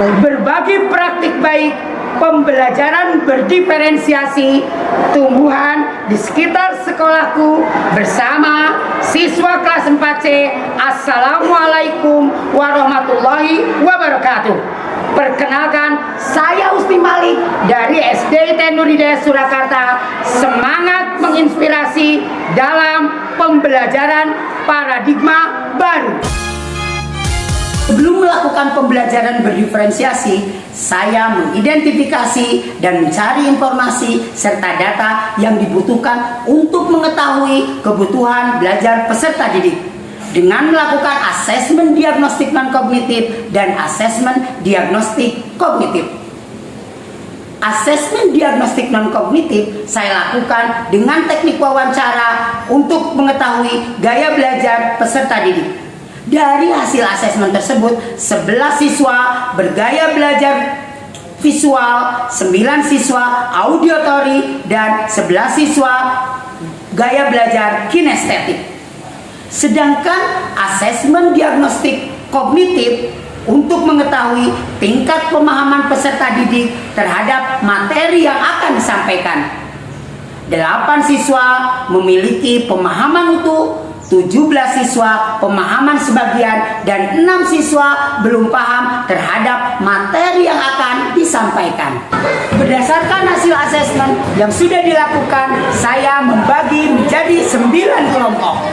Berbagi praktik baik pembelajaran berdiferensiasi tumbuhan di sekitar sekolahku bersama siswa kelas 4C. Assalamualaikum warahmatullahi wabarakatuh. Perkenalkan, saya Usti Malik dari SDIT Nur Hidayah Surakarta. Semangat menginspirasi dalam pembelajaran paradigma baru. Sebelum melakukan pembelajaran berdiferensiasi, saya mengidentifikasi dan mencari informasi serta data yang dibutuhkan untuk mengetahui kebutuhan belajar peserta didik dengan melakukan asesmen diagnostik non-kognitif dan asesmen diagnostik kognitif. Asesmen diagnostik non-kognitif saya lakukan dengan teknik wawancara untuk mengetahui gaya belajar peserta didik. Dari hasil asesmen tersebut, 11 siswa bergaya belajar visual, 9 siswa auditory, dan 11 siswa gaya belajar kinestetik. Sedangkan asesmen diagnostik kognitif untuk mengetahui tingkat pemahaman peserta didik terhadap materi yang akan disampaikan. 8 siswa memiliki pemahaman utuh, 17 siswa pemahaman sebagian, dan 6 siswa belum paham terhadap materi yang akan disampaikan. Berdasarkan hasil asesmen yang sudah dilakukan, saya membagi menjadi 9 kelompok.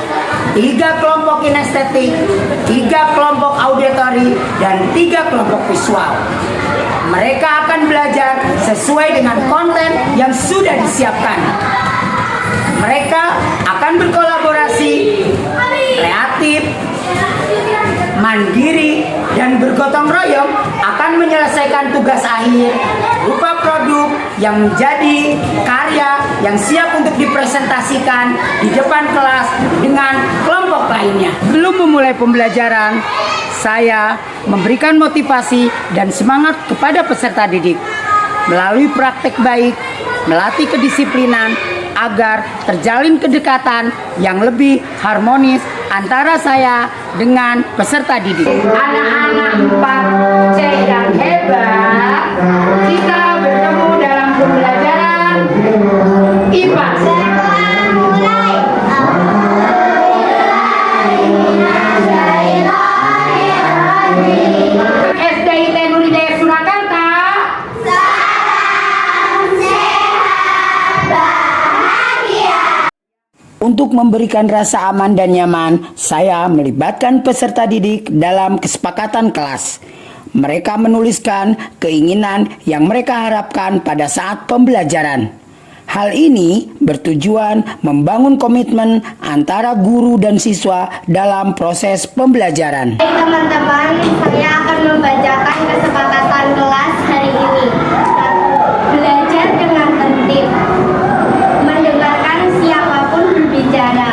3 kelompok kinestetik, 3 kelompok auditory, dan 3 kelompok visual. Mereka akan belajar sesuai dengan konten yang sudah disiapkan. Mereka akan berkolaborasi, kreatif, mandiri, dan bergotong royong akan menyelesaikan tugas akhir berupa produk yang menjadi karya yang siap untuk dipresentasikan di depan kelas dengan kelompok lainnya. Belum memulai pembelajaran, saya memberikan motivasi dan semangat kepada peserta didik melalui praktek baik, melatih kedisiplinan, agar terjalin kedekatan yang lebih harmonis antara saya dengan peserta didik. Anak-anak 4C yang hebat, kita bertemu dalam pembelajaran IPA. SDIT Nur Hidayah Surakarta. Untuk memberikan rasa aman dan nyaman, saya melibatkan peserta didik dalam kesepakatan kelas. Mereka menuliskan keinginan yang mereka harapkan pada saat pembelajaran. Hal ini bertujuan membangun komitmen antara guru dan siswa dalam proses pembelajaran. Baik teman-teman, saya akan membacakan kesepakatan kelas hari ini. Belajar dengan tertib, mendengarkan siapapun berbicara,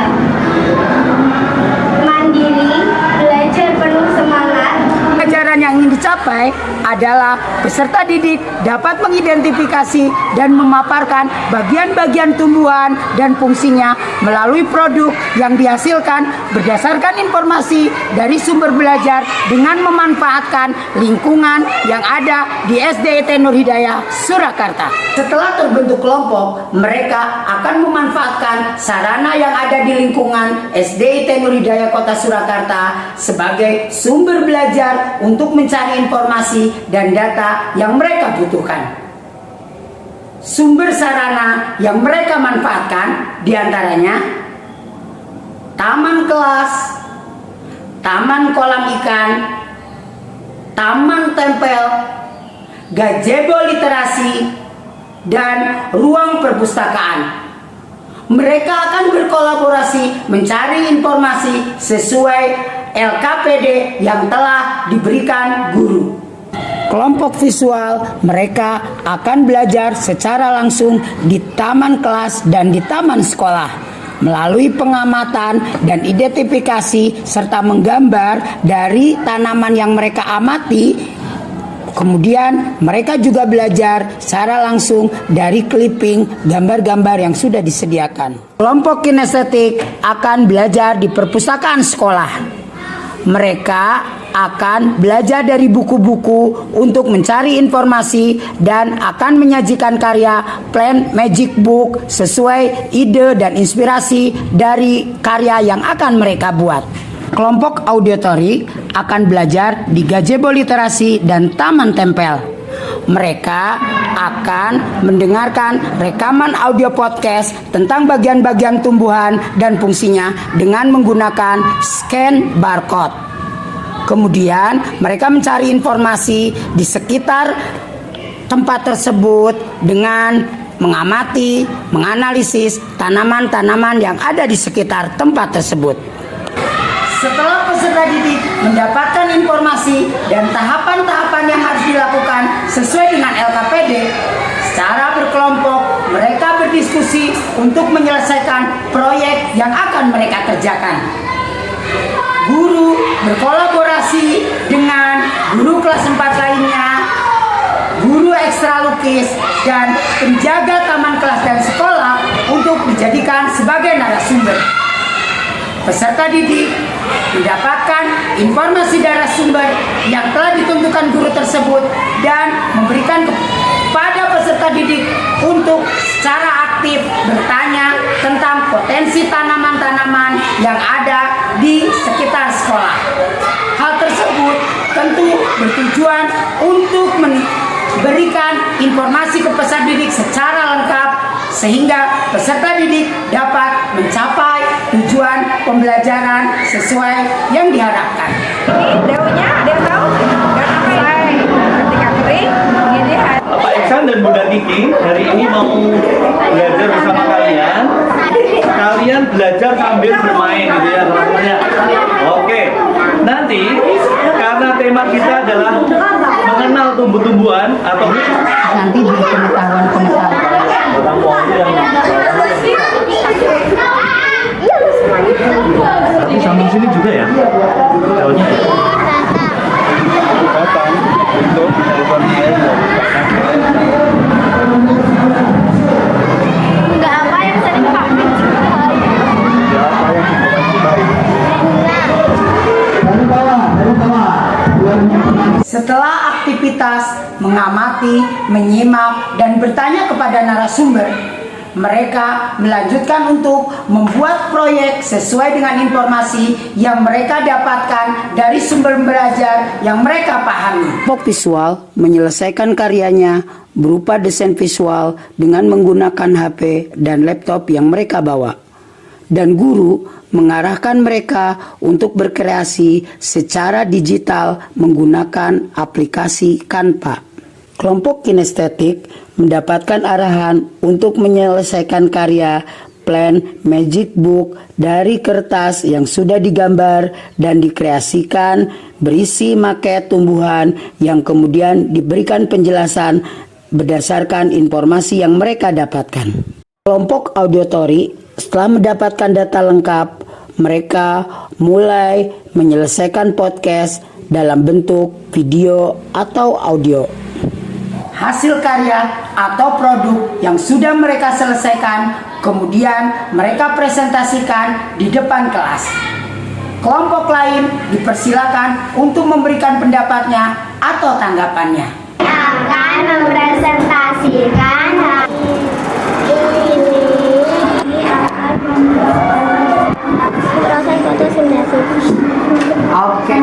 mandiri, belajar penuh semangat. Pelajaran yang ingin dicapai adalah peserta didik dapat mengidentifikasi dan memaparkan bagian-bagian tumbuhan dan fungsinya melalui produk yang dihasilkan berdasarkan informasi dari sumber belajar dengan memanfaatkan lingkungan yang ada di SDIT Nur Hidayah Surakarta. Setelah terbentuk kelompok, mereka akan memanfaatkan sarana yang ada di lingkungan SDIT Nur Hidayah Kota Surakarta sebagai sumber belajar untuk mencari informasi dan data yang mereka butuhkan. Sumber sarana yang mereka manfaatkan diantaranya taman kelas, taman kolam ikan, taman tempel, gazebo literasi, dan ruang perpustakaan. Mereka akan berkolaborasi mencari informasi sesuai LKPD yang telah diberikan guru. Kelompok visual, mereka akan belajar secara langsung di taman kelas dan di taman sekolah melalui pengamatan dan identifikasi serta menggambar dari tanaman yang mereka amati. Kemudian mereka juga belajar secara langsung dari clipping gambar-gambar yang sudah disediakan. Kelompok kinestetik akan belajar di perpustakaan sekolah. Mereka akan belajar dari buku-buku untuk mencari informasi dan akan menyajikan karya Plan Magic Book sesuai ide dan inspirasi dari karya yang akan mereka buat. Kelompok auditori akan belajar di gazebo literasi dan taman tempel. Mereka akan mendengarkan rekaman audio podcast tentang bagian-bagian tumbuhan dan fungsinya dengan menggunakan scan barcode. Kemudian mereka mencari informasi di sekitar tempat tersebut dengan mengamati, menganalisis tanaman-tanaman yang ada di sekitar tempat tersebut. Setelah peserta didik mendapatkan informasi dan tahapan-tahapan yang harus dilakukan sesuai dengan LKPD, secara berkelompok mereka berdiskusi untuk menyelesaikan proyek yang akan mereka kerjakan. Guru berkolaborasi dengan guru kelas 4 lainnya, guru ekstra lukis, dan penjaga taman kelas dan sekolah untuk dijadikan sebagai narasumber. Peserta didik mendapatkan informasi narasumber yang telah ditentukan guru tersebut dan memberikan kepada peserta didik untuk secara aktif bertanya tentang potensi tanaman-tanaman yang ada di sekitar sekolah. Hal tersebut tentu bertujuan untuk memberikan informasi ke peserta didik secara lengkap sehingga peserta didik dapat mencapai tujuan pembelajaran sesuai yang diharapkan. Daunnya ada yang tahu? Nggak sampai ketika kering, ini Pak Iksan dan Bunda Kiki hari ini mau belajar bersama kalian. Kalian belajar sambil bermain gitu ya teman-temannya. Oke, nanti karena tema kita adalah mengenal tumbuh-tumbuhan atau Nanti di pengetahuan-pengetahuan. Tapi sambung sini juga ya daunnya. Potong untuk telepon air. Enggak apa yang sering pakai. Setelah aktivitas mengamati, menyimak, dan bertanya kepada narasumber, mereka melanjutkan untuk membuat proyek sesuai dengan informasi yang mereka dapatkan dari sumber belajar yang mereka pahami. Kelompok visual menyelesaikan karyanya berupa desain visual dengan menggunakan HP dan laptop yang mereka bawa. Dan guru mengarahkan mereka untuk berkreasi secara digital menggunakan aplikasi Canva. Kelompok kinestetik mendapatkan arahan untuk menyelesaikan karya Plan Magic Book dari kertas yang sudah digambar dan dikreasikan berisi maket tumbuhan yang kemudian diberikan penjelasan berdasarkan informasi yang mereka dapatkan. Kelompok auditori setelah mendapatkan data lengkap, mereka mulai menyelesaikan podcast dalam bentuk video atau audio. Hasil karya atau produk yang sudah mereka selesaikan kemudian mereka presentasikan di depan kelas. Kelompok lain dipersilakan untuk memberikan pendapatnya atau tanggapannya. Akan mempresentasikan proses fotosintesis. Oke.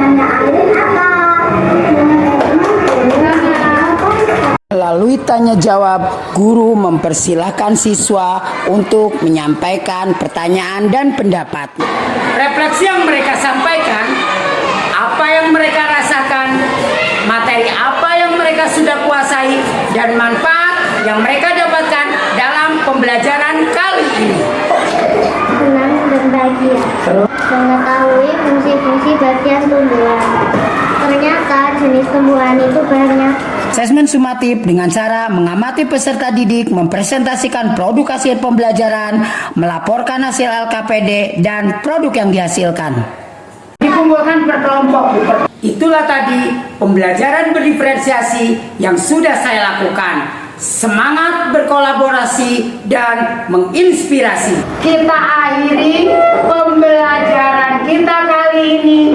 Melalui tanya jawab, guru mempersilahkan siswa untuk menyampaikan pertanyaan dan pendapat. Refleksi yang mereka sampaikan, apa yang mereka rasakan, materi apa yang mereka sudah kuasai, dan manfaat yang mereka dapatkan dalam pembelajaran kali ini. Senang berbagi, mengetahui fungsi-fungsi bagian tumbuhan. Ternyata jenis tumbuhan itu banyak. Asesmen sumatif dengan cara mengamati peserta didik, mempresentasikan produk hasil pembelajaran, melaporkan hasil LKPD, dan produk yang dihasilkan. Dikumpulkan per kelompok. Itulah tadi pembelajaran berdiferensiasi yang sudah saya lakukan. Semangat berkolaborasi dan menginspirasi. Kita akhiri pembelajaran kita kali ini